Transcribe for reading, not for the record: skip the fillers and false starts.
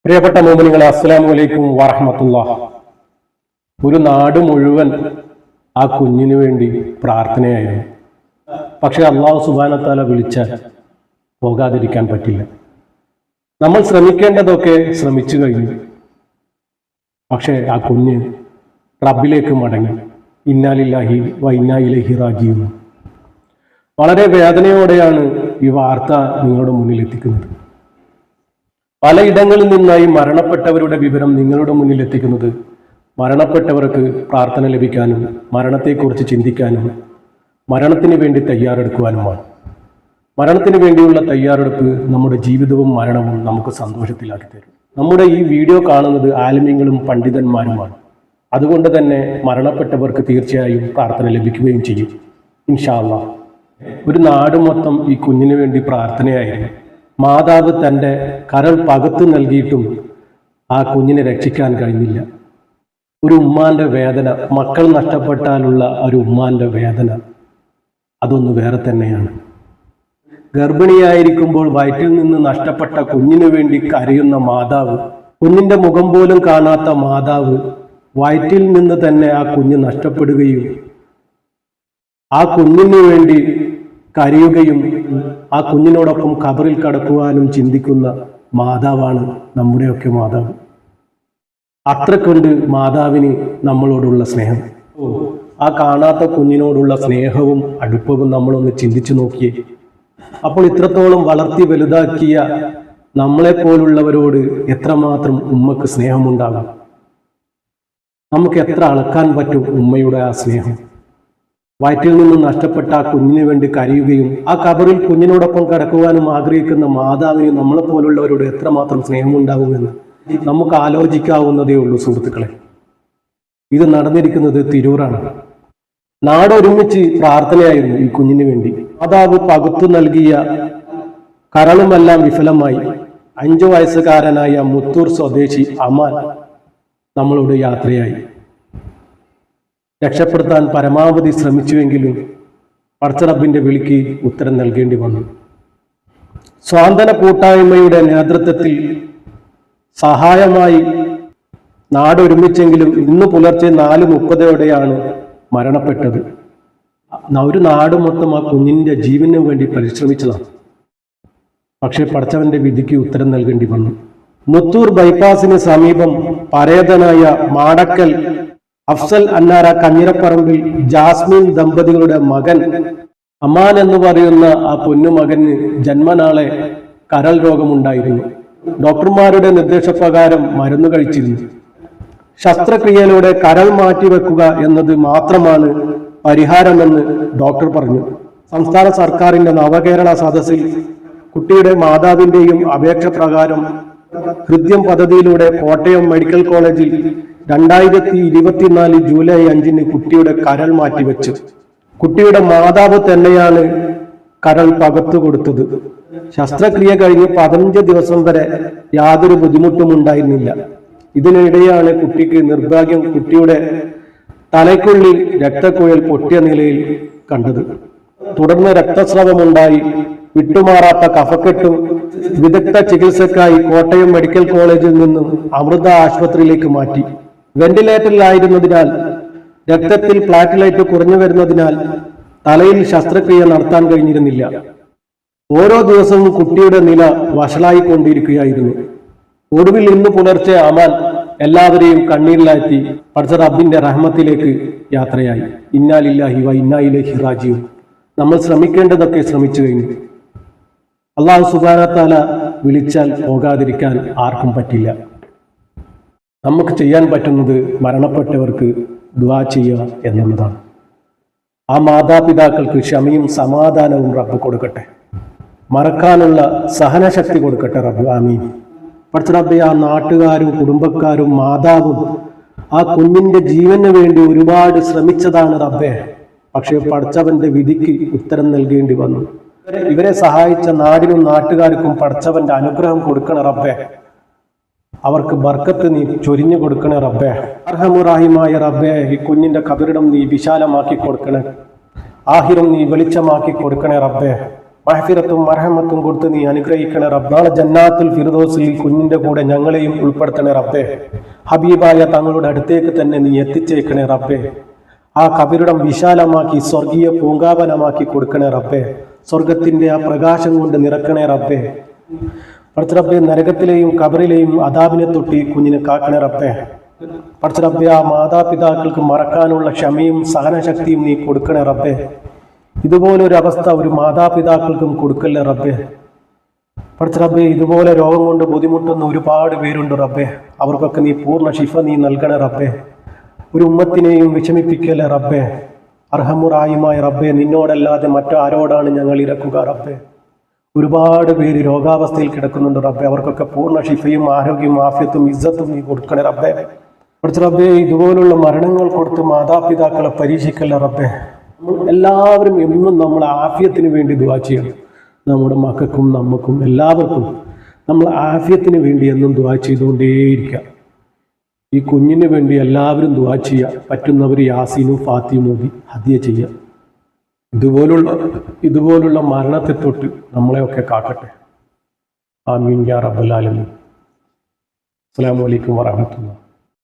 പ്രിയപ്പെട്ട മോമിനികളെ, അസ്സലാമു അലൈക്കും വറഹ്മത്തുള്ളാഹി. ഒരു നാട് മുഴുവൻ ആ കുഞ്ഞിനു വേണ്ടി പ്രാർത്ഥനയായിരുന്നു. പക്ഷെ അല്ലാഹു സുബ്ഹാനഹു വ തആല വിളിച്ചാൽ പോകാതിരിക്കാൻ പറ്റില്ല. നമ്മൾ ശ്രമിക്കേണ്ടതൊക്കെ ശ്രമിച്ചു കഴിഞ്ഞു. പക്ഷേ ആ കുഞ്ഞ് റബ്ബിലേക്ക് മടങ്ങി. ഇന്നാ ലില്ലാഹി വ ഇന്നാ ഇലൈഹി റാജിഊൻ. വളരെ വേദനയോടെയാണ് ഈ വാർത്ത നിങ്ങളുടെ മുന്നിൽ എത്തിക്കുന്നത്. പലയിടങ്ങളിൽ നിന്നായി മരണപ്പെട്ടവരുടെ വിവരം നിങ്ങളുടെ മുന്നിൽ എത്തിക്കുന്നത് മരണപ്പെട്ടവർക്ക് പ്രാർത്ഥന ലഭിക്കാനും മരണത്തെക്കുറിച്ച് ചിന്തിക്കാനും മരണത്തിന് വേണ്ടി തയ്യാറെടുക്കുവാനുമാണ്. മരണത്തിന് വേണ്ടിയുള്ള തയ്യാറെടുപ്പ് നമ്മുടെ ജീവിതവും മരണവും നമുക്ക് സന്തോഷത്തിലാക്കി തരും. നമ്മുടെ ഈ വീഡിയോ കാണുന്നത് ആലിമീങ്ങളും പണ്ഡിതന്മാരുമാണ്. അതുകൊണ്ട് തന്നെ മരണപ്പെട്ടവർക്ക് തീർച്ചയായും പ്രാർത്ഥന ലഭിക്കുകയും ചെയ്യും ഇൻഷാ അല്ലാഹ്. ഒരു നാട് മൊത്തം ഈ കുഞ്ഞിന് വേണ്ടി പ്രാർത്ഥനയായിരുന്നു. മാതാവ് തൻ്റെ കരൾ പകുത്തു നൽകിയിട്ടും ആ കുഞ്ഞിനെ രക്ഷിക്കാൻ കഴിഞ്ഞില്ല. ഒരു ഉമ്മാന്റെ വേദന, മക്കൾ നഷ്ടപ്പെട്ടാലുള്ള ഒരു ഉമ്മാന്റെ വേദന അതൊന്ന് വേറെ തന്നെയാണ്. ഗർഭിണിയായിരിക്കുമ്പോൾ വയറ്റിൽ നിന്ന് നഷ്ടപ്പെട്ട കുഞ്ഞിനു വേണ്ടി കരയുന്ന മാതാവ്, കുഞ്ഞിന്റെ മുഖം പോലും കാണാത്ത മാതാവ് വയറ്റിൽ നിന്ന് തന്നെ ആ കുഞ്ഞ് നഷ്ടപ്പെടുകയും ആ കുഞ്ഞിനു വേണ്ടി കരയുകയും ആ കുഞ്ഞിനോടൊപ്പം ഖബറിൽ കടക്കുവാനും ചിന്തിക്കുന്ന മാതാവാണ് നമ്മുടെയൊക്കെ മാതാവ്. അത്രക്കൊണ്ട് മാതാവിന് നമ്മളോടുള്ള സ്നേഹം, ആ കാണാത്ത കുഞ്ഞിനോടുള്ള സ്നേഹവും അടുപ്പവും നമ്മളൊന്ന് ചിന്തിച്ചു നോക്കിയേ. അപ്പോൾ ഇത്രത്തോളം വളർത്തി വലുതാക്കിയ നമ്മളെപ്പോലുള്ളവരോട് എത്രമാത്രം ഉമ്മക്ക് സ്നേഹമുണ്ടാകും. നമുക്ക് എത്ര അളക്കാൻ പറ്റും ഉമ്മയുടെ ആ സ്നേഹം. വയറ്റിൽ നിന്ന് നഷ്ടപ്പെട്ട ആ കുഞ്ഞിന് വേണ്ടി കരയുകയും ആ ഖബറിൽ കുഞ്ഞിനോടൊപ്പം കിടക്കുവാനും ആഗ്രഹിക്കുന്ന മാതാവിന് നമ്മളെപ്പോലുള്ളവരോട് എത്രമാത്രം സ്നേഹമുണ്ടാകുമെന്ന് നമുക്ക് ആലോചിക്കാവുന്നതേ ഉള്ളൂ സുഹൃത്തുക്കളെ. ഇത് നടന്നിരിക്കുന്നത് തിരൂരാണ്. നാടൊരുമിച്ച് പ്രാർത്ഥനയായിരുന്നു ഈ കുഞ്ഞിന് വേണ്ടി. മാതാവ് പകുത്തു നൽകിയ കരളുമെല്ലാം വിഫലമായി 5 വയസ്സുകാരനായ മുത്തൂർ സ്വദേശി അമാൻ നമ്മളോട് യാത്രയായി. രക്ഷപ്പെടുത്താൻ പരമാവധി ശ്രമിച്ചുവെങ്കിലും പടച്ച റബ്ബിന്റെ വിളിക്ക് ഉത്തരം നൽകേണ്ടി വന്നു. സ്വാന്തന കൂട്ടായ്മയുടെ നേതൃത്വത്തിൽ സഹായമായി നാടൊരുമിച്ചെങ്കിലും ഇന്ന് പുലർച്ചെ 4:30 മരണപ്പെട്ടത്. ഒരു നാട് മൊത്തം ആ കുഞ്ഞിന്റെ ജീവന് വേണ്ടി പരിശ്രമിച്ചതാണ്. പക്ഷെ പടച്ചവന്റെ വിധിക്ക് ഉത്തരം നൽകേണ്ടി വന്നു. മുത്തൂർ ബൈപ്പാസിന് സമീപം പരേതനായ മാടക്കൽ അഫ്സൽ അന്നാര കഞ്ഞിരപ്പറമ്പിൽ ജാസ്മിൻ ദമ്പതികളുടെ മകൻ അമാൻ എന്ന് പറയുന്ന ആ പൊന്നുമകന് ജന്മനാളെ കരൾ രോഗമുണ്ടായിരുന്നു. ഡോക്ടർമാരുടെ നിർദ്ദേശപ്രകാരം മരുന്ന് കഴിച്ചിരുന്നു. ശസ്ത്രക്രിയയിലൂടെ കരൾ മാറ്റിവെക്കുക എന്നത് മാത്രമാണ് പരിഹാരമെന്ന് ഡോക്ടർ പറഞ്ഞു. സംസ്ഥാന സർക്കാരിന്റെ നവകേരള സദസ്സിൽ കുട്ടിയുടെ മാതാവിന്റെയും അപേക്ഷ പ്രകാരം ഹൃദ്യം പദ്ധതിയിലൂടെ കോട്ടയം മെഡിക്കൽ കോളേജിൽ 2024 ജൂലൈ 5 കുട്ടിയുടെ കരൾ മാറ്റിവെച്ചു. കുട്ടിയുടെ മാതാവ് തന്നെയാണ് കരൾ പകർത്തു കൊടുത്തത്. ശസ്ത്രക്രിയ കഴിഞ്ഞ് 15 ദിവസം വരെ യാതൊരു ബുദ്ധിമുട്ടും ഉണ്ടായിരുന്നില്ല. ഇതിനിടെയാണ് കുട്ടിക്ക് നിർഭാഗ്യം കുട്ടിയുടെ തലയ്ക്കുള്ളിൽ രക്തക്കുഴൽ പൊട്ടിയ നിലയിൽ കണ്ടത്. തുടർന്ന് രക്തസ്രവമുണ്ടായി. വിട്ടുമാറാത്ത കഫക്കെട്ടും വിദഗ്ധ ചികിത്സക്കായി കോട്ടയം മെഡിക്കൽ കോളേജിൽ നിന്നും അമൃത ആശുപത്രിയിലേക്ക് മാറ്റി. വെന്റിലേറ്ററിലായിരുന്നതിനാൽ രക്തത്തിൽ പ്ലാറ്റിലൈറ്റ് കുറഞ്ഞു വരുന്നതിനാൽ തലയിൽ ശസ്ത്രക്രിയ നടത്താൻ കഴിഞ്ഞിരുന്നില്ല. ഓരോ ദിവസവും കുട്ടിയുടെ നില വഷളായിക്കൊണ്ടിരിക്കുകയായിരുന്നു. ഒടുവിൽ ഇന്ന് പുലർച്ചെ അമാൻ എല്ലാവരെയും കണ്ണീരിലാറ്റി പടച്ച റബ്ബിന്റെ റഹ്മത്തിലേക്ക് യാത്രയായി. ഇന്നാ ലില്ലാഹി വ ഇന്നാ ഇലൈഹി റാജിഊൻ. നമ്മൾ ശ്രമിക്കേണ്ടതൊക്കെ ശ്രമിച്ചു കഴിഞ്ഞു. അല്ലാഹു സുബ്ഹാനഹു വ തആല വിളിച്ചാൽ പോകാതിരിക്കാൻ ആർക്കും പറ്റില്ല. നമുക്ക് ചെയ്യാൻ പറ്റുന്നത് മരണപ്പെട്ടവർക്ക് ദുആ ചെയ്യുക എന്നുള്ളതാണ്. ആ മാതാപിതാക്കൾക്ക് ക്ഷമയും സമാധാനവും റബ്ബ് കൊടുക്കട്ടെ. മറക്കാനുള്ള സഹനശക്തി കൊടുക്കട്ടെ റബ്ബ്. ആമീൻ. പടച്ച റബ്ബേ, ആ നാട്ടുകാരും കുടുംബക്കാരും മാതാവും ആ കുഞ്ഞിന്റെ ജീവന് വേണ്ടി ഒരുപാട് ശ്രമിച്ചതാണ് റബ്ബേ. പക്ഷേ പടച്ചവന്റെ വിധിക്ക് ഉത്തരം നൽകേണ്ടി വന്നു. ഇവരെ സഹായിച്ച നാടിനും നാട്ടുകാർക്കും പടച്ചവന്റെ അനുഗ്രഹം കൊടുക്കണ റബ്ബേ. അവർക്ക് ബർക്കത്ത് നീ ചൊരിഞ്ഞു കൊടുക്കണേ റബ്ബേ. അർഹമുറാഹിമായ റബ്ബേ, ഈ കുഞ്ഞിന്റെ കബറിടം നീ വിശാലമാക്കി കൊടുക്കണേ. ആഹിറം നീ വെളിച്ചമാക്കി കൊടുക്കണേ റബ്ബേ. മഹ്ഫിറത്തും മർഹമത്തും കൊടുത്ത് നീ അനുഗ്രഹിക്കണേ റബ്ബേ. നാളെ ജന്നാത്തുൽ ഫിർദൗസിൽ കുഞ്ഞിന്റെ കൂടെ ഞങ്ങളെയും ഉൾപ്പെടുത്തണേ റബ്ബേ. ഹബീബായ തങ്ങളുടെ അടുത്തേക്ക് തന്നെ നീ എത്തിച്ചേക്കണേ റബ്ബേ. ആ കബറിടം വിശാലമാക്കി സ്വർഗീയ പൂങ്കാവനമാക്കി കൊടുക്കണേ റബ്ബേ. സ്വർഗത്തിന്റെ ആ പ്രകാശം കൊണ്ട് നിറക്കണേ റബ്ബേ. പടച്ച റബ്ബേ, നരകത്തിലെയും കബറിലെയും അദാബിനെ തൊട്ടി കുഞ്ഞിനെ കാക്കണേ റബ്ബേ. പടച്ച റബ്ബേ, ആ മാതാപിതാക്കൾക്ക് മറക്കാനുള്ള ക്ഷമയും സഹനശക്തിയും നീ കൊടുക്കണേ റബ്ബേ. ഇതുപോലൊരു അവസ്ഥ ഒരു മാതാപിതാക്കൾക്കും കൊടുക്കല്ലേ റബ്ബേ. പടച്ച റബ്ബേ, ഇതുപോലെ രോഗം കൊണ്ട് ബുദ്ധിമുട്ടുന്ന ഒരുപാട് പേരുണ്ട് റബ്ബേ. അവർക്കൊക്കെ നീ പൂർണ്ണ ശിഫ നീ നൽകണേ റബ്ബേ. ഒരു ഉമ്മത്തിനെയും വിഷമിപ്പിക്കല്ലേ റബ്ബേ. അർഹമുറായുമായ റബ്ബേ, നിന്നോടല്ലാതെ മറ്റാരോടാണ് ഞങ്ങൾ ഇരക്കുക റബ്ബേ. ഒരുപാട് പേര് രോഗാവസ്ഥയിൽ കിടക്കുന്നുണ്ട് റബ്ബേ. അവർക്കൊക്കെ പൂർണ്ണ ശിഫയും ആരോഗ്യവും ആഫിയത്തും ഇസ്സത്തും നീ കൊടുക്കണേ റബ്ബേ. പടച്ച റബ്ബേ, ഇതുപോലുള്ള മരണങ്ങൾ കൊടുത്ത് മാതാപിതാക്കളെ പരീക്ഷിക്കല്ലേ റബ്ബേ. എല്ലാവരും എന്നും നമ്മൾ ആഫിയത്തിന് വേണ്ടി ദുആ ചെയ്യണം. നമ്മുടെ മക്കൾക്കും നമുക്കും എല്ലാവർക്കും നമ്മൾ ആഫിയത്തിന് വേണ്ടി എന്നും ദുആ ചെയ്തുകൊണ്ടേയിരിക്കുക. ഈ കുഞ്ഞിന് വേണ്ടി എല്ലാവരും ദുആ ചെയ്യുക. പറ്റുന്നവർ യാസീനും ഫാത്തിയും ഓതി ഹദിയ ചെയ്യുക. ഇതുപോലുള്ള മരണത്തെ തൊട്ട് നമ്മളെയൊക്കെ കാക്കട്ടെ. ആമീൻ യാ റബ്ബൽ ആലമീൻ. അസ്സലാമു അലൈക്കും വറഹ്മത്തുള്ളാഹി.